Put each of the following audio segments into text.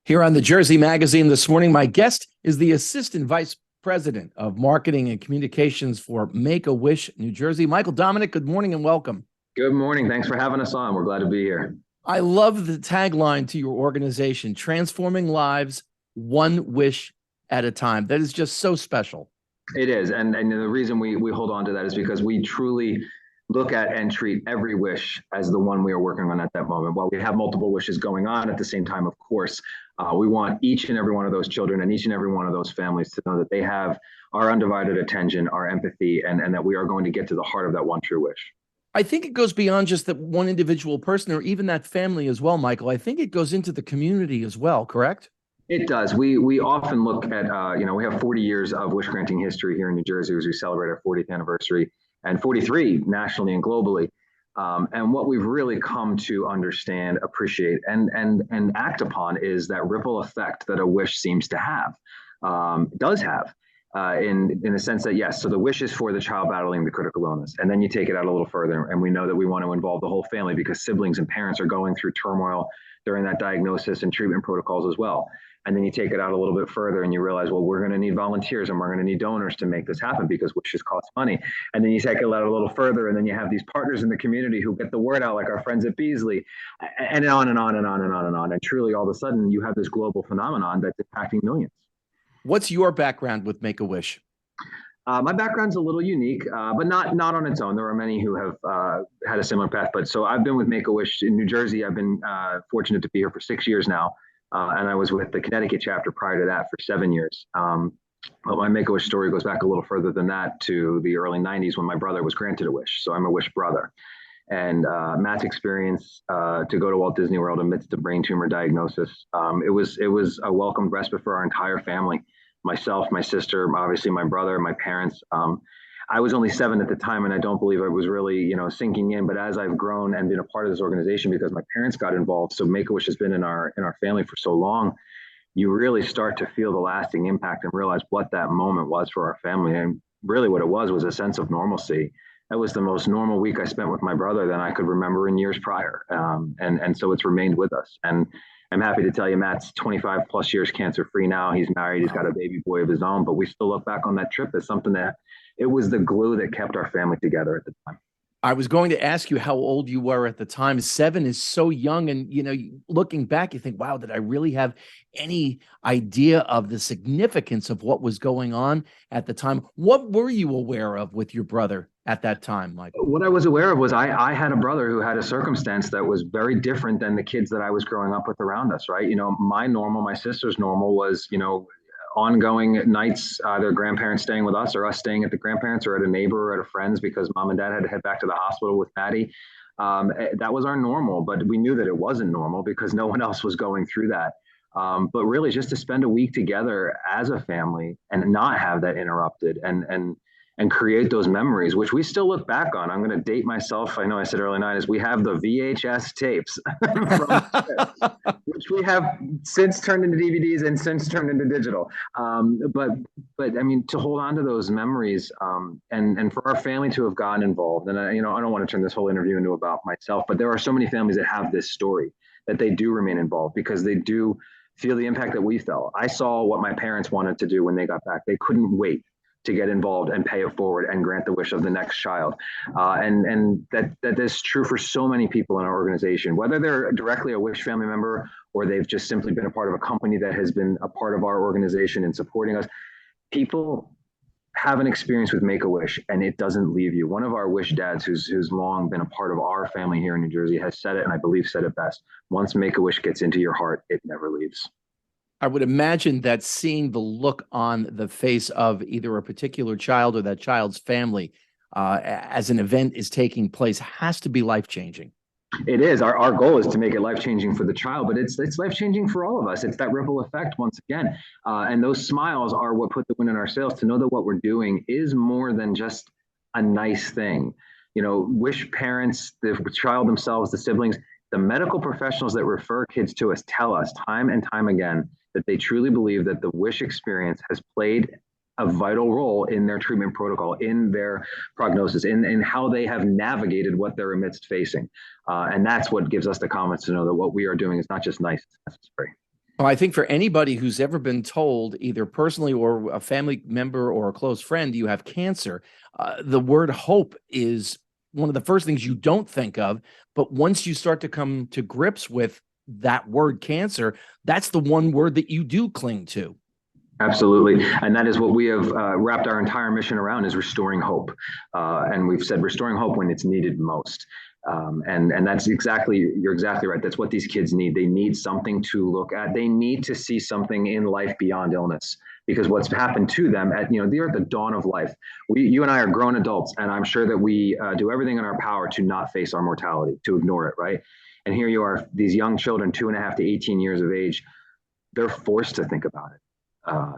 Here on the Jersey Magazine this morning, my guest is the Assistant Vice President of Marketing and Communications for Make-A-Wish New Jersey. Michael Dominick, good morning and welcome. Good morning. Thanks for having us on. We're glad to be here. I love the tagline to your organization, transforming lives one wish at a time. That is just so special. It is. And the reason we hold on to that is because we truly look at and treat every wish as the one we are working on at that moment. While we have multiple wishes going on at the same time, of course, we want each and every one of those children and each and every one of those families to know that they have our undivided attention, our empathy, and that we are going to get to the heart of that one true wish. I think it goes beyond just that one individual person or even that family as well, Michael. I think it goes into the community as well, correct? It does. We often look at, we have 40 years of wish granting history here in New Jersey as we celebrate our 40th anniversary and 43 nationally and globally. And what we've really come to understand, appreciate, and act upon is that ripple effect that a wish seems to have, does have. In the sense that, yes, so the wish is for the child battling the critical illness. And then you take it out a little further, and we know that we want to involve the whole family because siblings and parents are going through turmoil during that diagnosis and treatment protocols as well. And then you take it out a little bit further and you realize, well, we're going to need volunteers and we're going to need donors to make this happen because wishes cost money. And then you take it out a little further and then you have these partners in the community who get the word out, like our friends at Beasley, and on and on and on and on and on. And truly, all of a sudden, you have this global phenomenon that's impacting millions. What's your background with Make-A-Wish? My background's a little unique, but not on its own. There are many who have had a similar path. But so I've been with Make-A-Wish in New Jersey. I've been fortunate to be here for 6 years now. And I was with the Connecticut chapter prior to that for 7 years. But my Make-A-Wish story goes back a little further than that to the early 90s when my brother was granted a wish. So I'm a wish brother. And Matt's experience to go to Walt Disney World amidst a brain tumor diagnosis, it was a welcomed respite for our entire family. Myself, my sister, obviously my brother, my parents. I was only 7 at the time, and I don't believe I was really, sinking in. But as I've grown and been a part of this organization, because my parents got involved, so Make-A-Wish has been in our family for so long, you really start to feel the lasting impact and realize what that moment was for our family. And really, what it was a sense of normalcy. That was the most normal week I spent with my brother than I could remember in years prior, and so it's remained with us. And I'm happy to tell you, Matt's 25 plus years cancer free now. He's married. He's got a baby boy of his own. But we still look back on that trip as something that it was the glue that kept our family together at the time. I was going to ask you how old you were at the time. 7 is so young. And, looking back, you think, wow, did I really have any idea of the significance of what was going on at the time? What were you aware of with your brother at that time, Michael? What I was aware of was I had a brother who had a circumstance that was very different than the kids that I was growing up with around us, right? My sister's normal was, ongoing nights, either grandparents staying with us or us staying at the grandparents or at a neighbor or at a friend's because mom and dad had to head back to the hospital with Maddie. That was our normal, but we knew that it wasn't normal because no one else was going through that. But really just to spend a week together as a family and not have that interrupted and create those memories, which we still look back on. I'm going to date myself. I know I said early 90s. We have the VHS tapes, which we have since turned into DVDs and since turned into digital. But I mean, to hold on to those memories and for our family to have gotten involved. And I don't want to turn this whole interview into about myself, but there are so many families that have this story that they do remain involved because they do feel the impact that we felt. I saw what my parents wanted to do when they got back. They couldn't wait to get involved and pay it forward and grant the wish of the next child. And that is true for so many people in our organization, whether they're directly a Wish family member or they've just simply been a part of a company that has been a part of our organization and supporting us. People have an experience with Make-A-Wish and it doesn't leave you. One of our Wish dads who's long been a part of our family here in New Jersey has said it, and I believe said it best. Once Make-A-Wish gets into your heart, it never leaves. I would imagine that seeing the look on the face of either a particular child or that child's family as an event is taking place has to be life-changing. It is. Our goal is to make it life-changing for the child, but it's life-changing for all of us. It's that ripple effect once again. And those smiles are what put the wind in our sails to know that what we're doing is more than just a nice thing. Wish parents, the child themselves, the siblings, the medical professionals that refer kids to us tell us time and time again that they truly believe that the Wish experience has played a vital role in their treatment protocol, in their prognosis, in how they have navigated what they're amidst facing. And that's what gives us the confidence to know that what we are doing is not just nice, it's necessary. Well, I think for anybody who's ever been told, either personally or a family member or a close friend, you have cancer, the word hope is one of the first things you don't think of. But once you start to come to grips with that word cancer, that's the one word that you do cling to. Absolutely. And that is what we have wrapped our entire mission around, is restoring hope. And we've said restoring hope when it's needed most. And that's you're exactly right. That's what these kids need. They need something to look at. They need to see something in life beyond illness, because what's happened to them they're at the dawn of life. You and I are grown adults, and I'm sure that we do everything in our power to not face our mortality, to ignore it. Right. And here you are, these young children, 2.5 to 18 years of age, they're forced to think about it.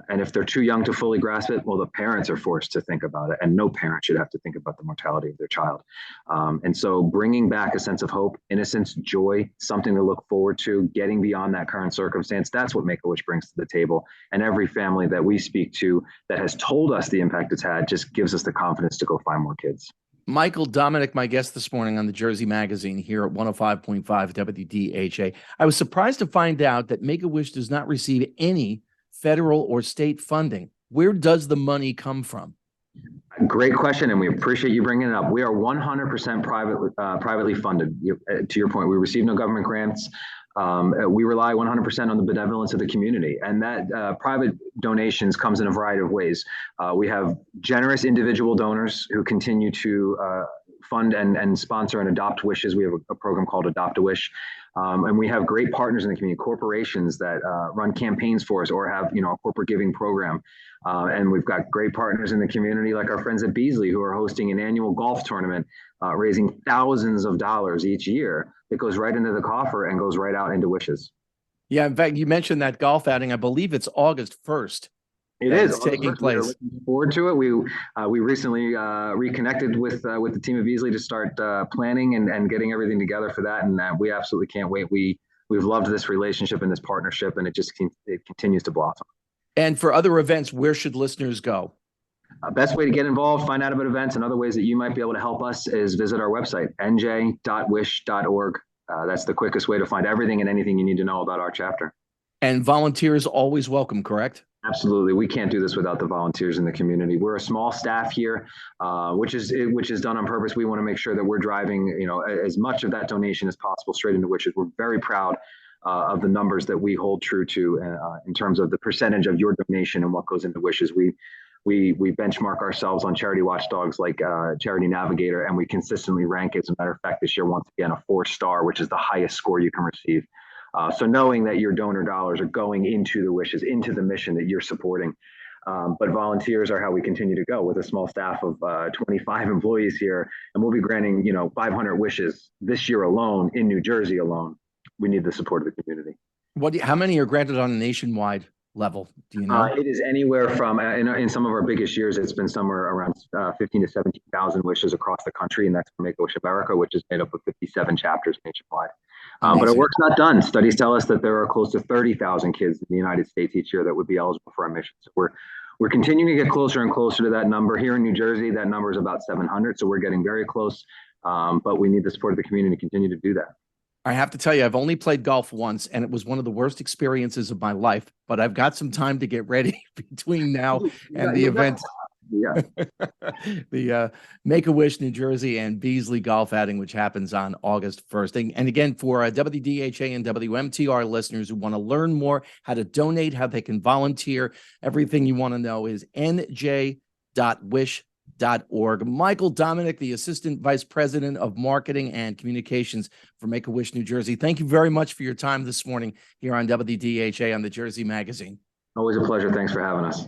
And if they're too young to fully grasp it, well, the parents are forced to think about it, and no parent should have to think about the mortality of their child. And so bringing back a sense of hope, innocence, joy, something to look forward to, getting beyond that current circumstance, that's what Make-A-Wish brings to the table. And every family that we speak to that has told us the impact it's had just gives us the confidence to go find more kids. Michael Dominick, my guest this morning on the Jersey Magazine here at 105.5 WDHA. I was surprised to find out that Make-A-Wish does not receive any federal or state funding. Where does the money come from? Great question, and we appreciate you bringing it up. We are 100% privately funded. To your point, we receive no government grants. We rely 100% on the benevolence of the community, and that private donations comes in a variety of ways. We have generous individual donors who continue to fund and sponsor and adopt wishes. We have a program called Adopt a Wish. And we have great partners in the community, corporations that run campaigns for us or have, a corporate giving program. And we've got great partners in the community, like our friends at Beasley, who are hosting an annual golf tournament, raising thousands of dollars each year. It goes right into the coffer and goes right out into wishes. Yeah, in fact, you mentioned that golf outing. I believe it's August 1st. It is taking place. We're looking forward to it. We recently reconnected with the team of Beasley to start planning and getting everything together for that, and we absolutely can't wait. We've loved this relationship and this partnership, and it continues to blossom. And for other events, where should listeners go? Best way to get involved, find out about events and other ways that you might be able to help us, is visit our website, nj.wish.org. That's the quickest way to find everything and anything you need to know about our chapter. And volunteers always welcome, correct? Absolutely. We can't do this without the volunteers in the community. We're a small staff here, which is done on purpose. We want to make sure that we're driving, as much of that donation as possible straight into wishes. We're very proud of the numbers that we hold true to in terms of the percentage of your donation and what goes into wishes. We benchmark ourselves on charity watchdogs like Charity Navigator, and we consistently rank. As a matter of fact, this year, once again, a 4-star, which is the highest score you can receive. So knowing that your donor dollars are going into the wishes, into the mission that you're supporting. But volunteers are how we continue to go, with a small staff of 25 employees here. And we'll be granting, 500 wishes this year alone in New Jersey alone. We need the support of the community. How many are granted on a nationwide level? Do you know? It is anywhere from, in some of our biggest years, it's been somewhere around 15 to 17,000 wishes across the country. And that's for Make-A-Wish America, which is made up of 57 chapters nationwide. But our work's not done. Studies tell us that there are close to 30,000 kids in the United States each year that would be eligible for our mission. So we're continuing to get closer and closer to that number. Here in New Jersey, that number is about 700. So we're getting very close. But we need the support of the community to continue to do that. I have to tell you, I've only played golf once, and it was one of the worst experiences of my life. But I've got some time to get ready between now and the event. Yeah. The Make-A-Wish New Jersey and Beasley golf outing, which happens on August 1st. And again, for WDHA and WMTR listeners who want to learn more, how to donate, how they can volunteer, everything you want to know is nj.wish.org. Michael Dominick, the Assistant Vice President of Marketing and Communications for Make-A-Wish New Jersey. Thank you very much for your time this morning here on WDHA on the Jersey Magazine. Always a pleasure. Thanks for having us.